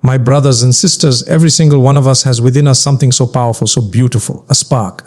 My brothers and sisters, every single one of us has within us something so powerful, so beautiful, a spark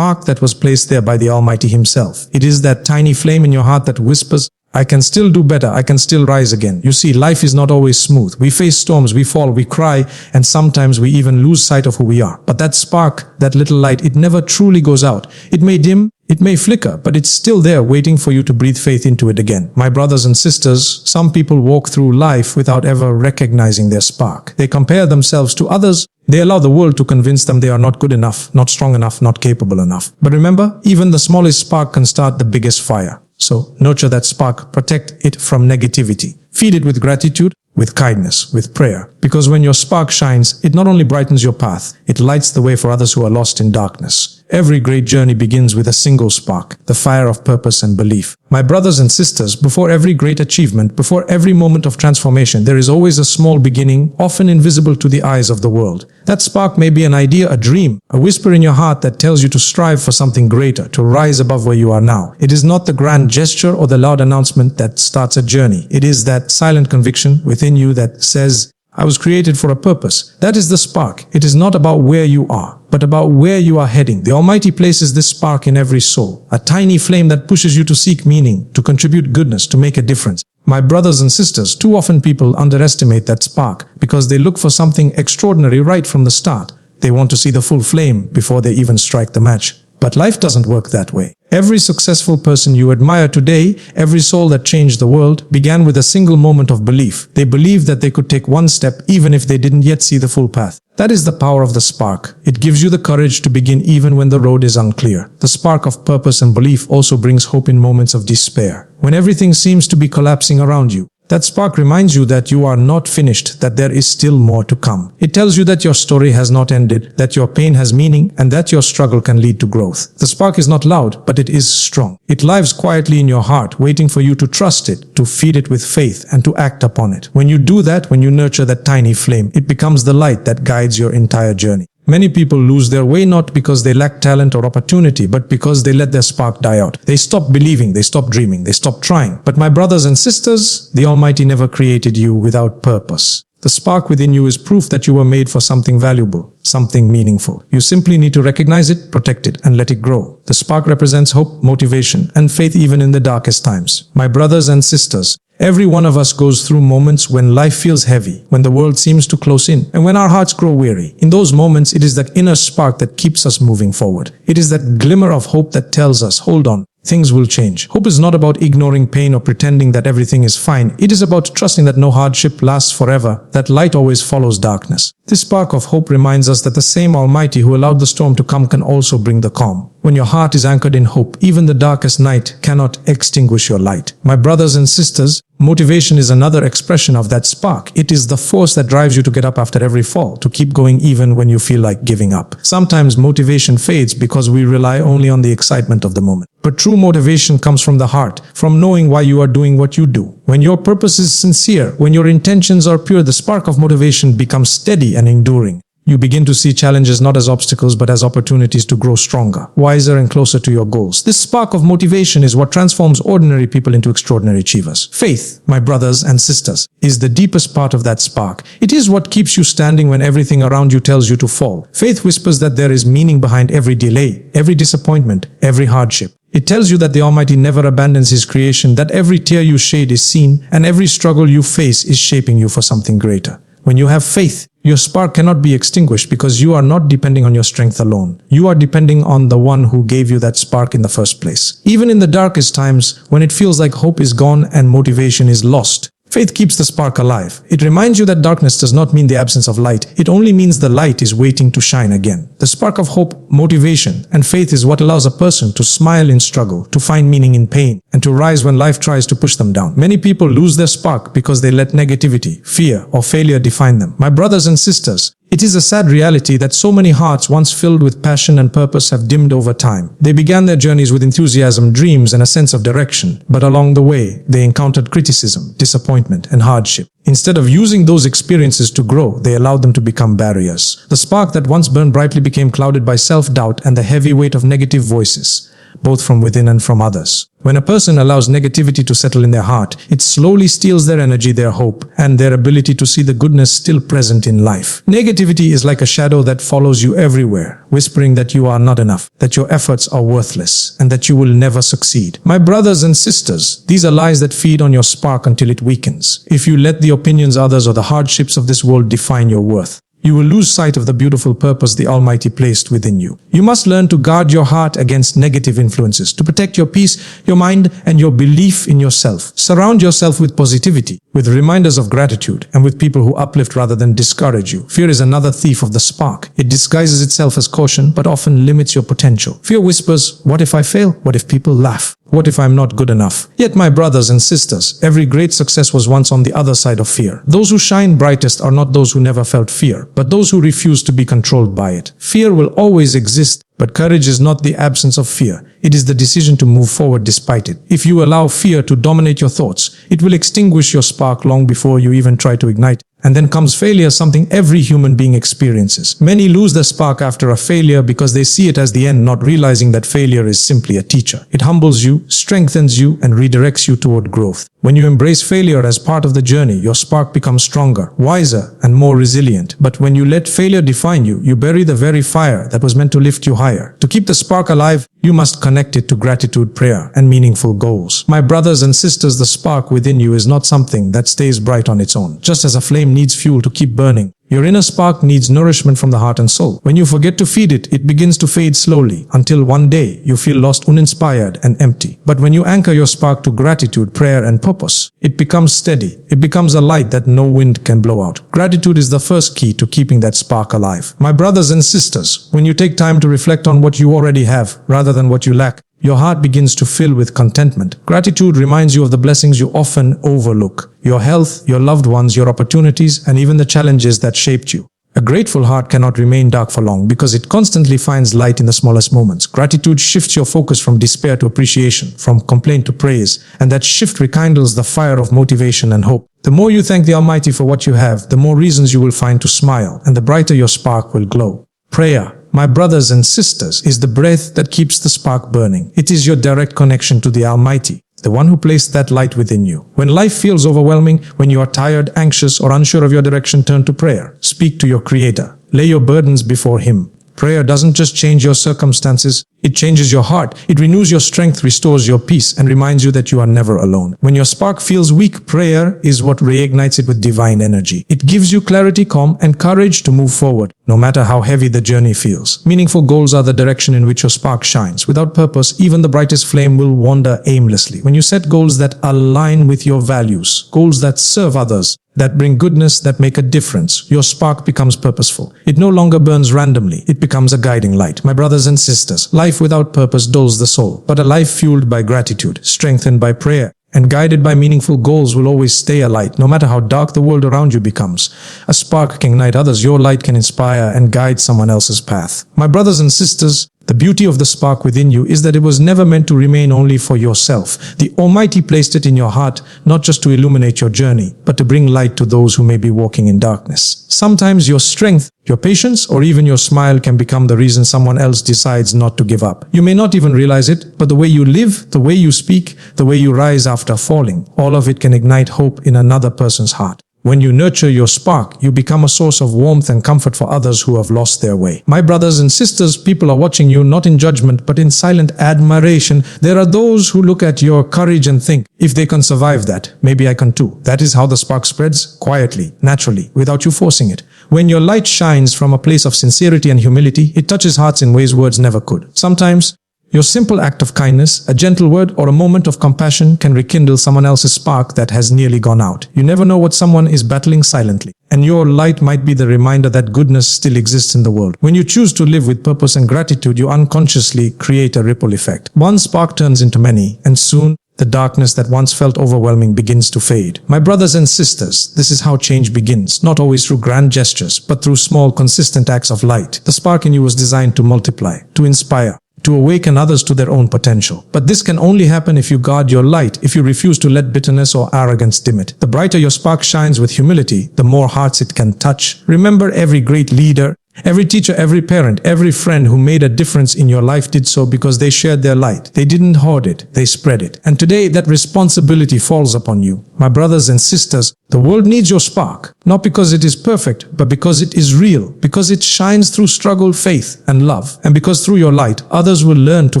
that was placed there by the Almighty Himself. It is that tiny flame in your heart that whispers, I can still do better, I can still rise again. You see, life is not always smooth. We face storms, we fall, we cry, and sometimes we even lose sight of who we are. But that spark, that little light, it never truly goes out. It may dim, it may flicker, but it's still there waiting for you to breathe faith into it again. My brothers and sisters, some people walk through life without ever recognizing their spark. They compare themselves to others. They allow the world to convince them they are not good enough, not strong enough, not capable enough. But remember, even the smallest spark can start the biggest fire. So nurture that spark, protect it from negativity. Feed it with gratitude, with kindness, with prayer. Because when your spark shines, it not only brightens your path, it lights the way for others who are lost in darkness. Every great journey begins with a single spark, the fire of purpose and belief. My brothers and sisters, before every great achievement, before every moment of transformation, there is always a small beginning, often invisible to the eyes of the world. That spark may be an idea, a dream, a whisper in your heart that tells you to strive for something greater, to rise above where you are now. It is not the grand gesture or the loud announcement that starts a journey. It is that silent conviction within you that says, I was created for a purpose. That is the spark. It is not about where you are, but about where you are heading. The Almighty places this spark in every soul, a tiny flame that pushes you to seek meaning, to contribute goodness, to make a difference. My brothers and sisters, too often people underestimate that spark because they look for something extraordinary right from the start. They want to see the full flame before they even strike the match. But life doesn't work that way. Every successful person you admire today, every soul that changed the world, began with a single moment of belief. They believed that they could take one step even if they didn't yet see the full path. That is the power of the spark. It gives you the courage to begin even when the road is unclear. The spark of purpose and belief also brings hope in moments of despair, when everything seems to be collapsing around you. That spark reminds you that you are not finished, that there is still more to come. It tells you that your story has not ended, that your pain has meaning, and that your struggle can lead to growth. The spark is not loud, but it is strong. It lives quietly in your heart, waiting for you to trust it, to feed it with faith, and to act upon it. When you do that, when you nurture that tiny flame, it becomes the light that guides your entire journey. Many people lose their way not because they lack talent or opportunity, but because they let their spark die out. They stop believing, they stop dreaming, they stop trying. But my brothers and sisters, the Almighty never created you without purpose. The spark within you is proof that you were made for something valuable, something meaningful. You simply need to recognize it, protect it, and let it grow. The spark represents hope, motivation, and faith even in the darkest times. My brothers and sisters, every one of us goes through moments when life feels heavy, when the world seems to close in, and when our hearts grow weary. In those moments, it is that inner spark that keeps us moving forward. It is that glimmer of hope that tells us, hold on, things will change. Hope is not about ignoring pain or pretending that everything is fine. It is about trusting that no hardship lasts forever, that light always follows darkness. This spark of hope reminds us that the same Almighty who allowed the storm to come can also bring the calm. When your heart is anchored in hope, even the darkest night cannot extinguish your light. My brothers and sisters, motivation is another expression of that spark. It is the force that drives you to get up after every fall, to keep going even when you feel like giving up. Sometimes motivation fades because we rely only on the excitement of the moment. But true motivation comes from the heart, from knowing why you are doing what you do. When your purpose is sincere, when your intentions are pure, the spark of motivation becomes steady and enduring. You begin to see challenges not as obstacles but as opportunities to grow stronger, wiser and closer to your goals. This spark of motivation is what transforms ordinary people into extraordinary achievers. Faith, my brothers and sisters, is the deepest part of that spark. It is what keeps you standing when everything around you tells you to fall. Faith whispers that there is meaning behind every delay, every disappointment, every hardship. It tells you that the Almighty never abandons His creation, that every tear you shed is seen, and every struggle you face is shaping you for something greater. When you have faith, your spark cannot be extinguished because you are not depending on your strength alone. You are depending on the one who gave you that spark in the first place. Even in the darkest times, when it feels like hope is gone and motivation is lost, faith keeps the spark alive. It reminds you that darkness does not mean the absence of light. It only means the light is waiting to shine again. The spark of hope, motivation, and faith is what allows a person to smile in struggle, to find meaning in pain, and to rise when life tries to push them down. Many people lose their spark because they let negativity, fear, or failure define them. My brothers and sisters, it is a sad reality that so many hearts once filled with passion and purpose have dimmed over time. They began their journeys with enthusiasm, dreams, and a sense of direction, but along the way, they encountered criticism, disappointment, and hardship. Instead of using those experiences to grow, they allowed them to become barriers. The spark that once burned brightly became clouded by self-doubt and the heavy weight of negative voices. both from within and from others. When a person allows negativity to settle in their heart, it slowly steals their energy, their hope, and their ability to see the goodness still present in life. Negativity is like a shadow that follows you everywhere, whispering that you are not enough, that your efforts are worthless, and that you will never succeed. My brothers and sisters, these are lies that feed on your spark until it weakens. If you let the opinions of others or the hardships of this world define your worth, you will lose sight of the beautiful purpose the Almighty placed within you. You must learn to guard your heart against negative influences, to protect your peace, your mind, and your belief in yourself. Surround yourself with positivity, with reminders of gratitude, and with people who uplift rather than discourage you. Fear is another thief of the spark. It disguises itself as caution, but often limits your potential. Fear whispers, what if I fail? What if people laugh? What if I'm not good enough? Yet, my brothers and sisters, every great success was once on the other side of fear. Those who shine brightest are not those who never felt fear, but those who refuse to be controlled by it. Fear will always exist, but courage is not the absence of fear. It is the decision to move forward despite it. If you allow fear to dominate your thoughts, it will extinguish your spark long before you even try to ignite. And then comes failure, something every human being experiences. Many lose their spark after a failure because they see it as the end, not realizing that failure is simply a teacher. It humbles you, strengthens you, and redirects you toward growth. When you embrace failure as part of the journey, your spark becomes stronger, wiser, and more resilient. But when you let failure define you, you bury the very fire that was meant to lift you higher. To keep the spark alive, you must connect it to gratitude, prayer, and meaningful goals. My brothers and sisters, the spark within you is not something that stays bright on its own. Just as a flame needs fuel to keep burning, your inner spark needs nourishment from the heart and soul. When you forget to feed it, it begins to fade slowly, until one day you feel lost, uninspired, and empty. But when you anchor your spark to gratitude, prayer, and purpose, it becomes steady. It becomes a light that no wind can blow out. Gratitude is the first key to keeping that spark alive. My brothers and sisters, when you take time to reflect on what you already have, rather than what you lack, your heart begins to fill with contentment. Gratitude reminds you of the blessings you often overlook: your health, your loved ones, your opportunities, and even the challenges that shaped you. A grateful heart cannot remain dark for long because it constantly finds light in the smallest moments. Gratitude shifts your focus from despair to appreciation, from complaint to praise, and that shift rekindles the fire of motivation and hope. The more you thank the Almighty for what you have, the more reasons you will find to smile, and the brighter your spark will glow. Prayer, my brothers and sisters, is the breath that keeps the spark burning. It is your direct connection to the Almighty, the one who placed that light within you. When life feels overwhelming, when you are tired, anxious, or unsure of your direction, turn to prayer. Speak to your Creator. Lay your burdens before Him. Prayer doesn't just change your circumstances, it changes your heart. It renews your strength, restores your peace, and reminds you that you are never alone. When your spark feels weak, prayer is what reignites it with divine energy. It gives you clarity, calm, and courage to move forward, no matter how heavy the journey feels. Meaningful goals are the direction in which your spark shines. Without purpose, even the brightest flame will wander aimlessly. When you set goals that align with your values, goals that serve others, that bring goodness, that make a difference, your spark becomes purposeful. It no longer burns randomly. It becomes a guiding light. My brothers and sisters, life without purpose dulls the soul, but a life fueled by gratitude, strengthened by prayer, and guided by meaningful goals will always stay alight, no matter how dark the world around you becomes. A spark can ignite others. Your light can inspire and guide someone else's path. My brothers and sisters, the beauty of the spark within you is that it was never meant to remain only for yourself. The Almighty placed it in your heart, not just to illuminate your journey, but to bring light to those who may be walking in darkness. Sometimes your strength, your patience, or even your smile can become the reason someone else decides not to give up. You may not even realize it, but the way you live, the way you speak, the way you rise after falling, all of it can ignite hope in another person's heart. When you nurture your spark, you become a source of warmth and comfort for others who have lost their way. My brothers and sisters, people are watching you not in judgment but in silent admiration. There are those who look at your courage and think, if they can survive that, maybe I can too. That is how the spark spreads, quietly, naturally, without you forcing it. When your light shines from a place of sincerity and humility, it touches hearts in ways words never could. Sometimes, your simple act of kindness, a gentle word, or a moment of compassion can rekindle someone else's spark that has nearly gone out. You never know what someone is battling silently, and your light might be the reminder that goodness still exists in the world. When you choose to live with purpose and gratitude, you unconsciously create a ripple effect. One spark turns into many, and soon, the darkness that once felt overwhelming begins to fade. My brothers and sisters, this is how change begins, not always through grand gestures, but through small, consistent acts of light. The spark in you was designed to multiply, to inspire, to awaken others to their own potential. But this can only happen if you guard your light, if you refuse to let bitterness or arrogance dim it. The brighter your spark shines with humility, the more hearts it can touch. Remember, every great leader, Every teacher, every parent, every friend who made a difference in your life did so because they shared their light. They didn't hoard it, they spread it. And today that responsibility falls upon you. My brothers and sisters, the world needs your spark, not because it is perfect, but because it is real, because it shines through struggle, faith, and love, and because through your light, others will learn to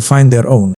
find their own.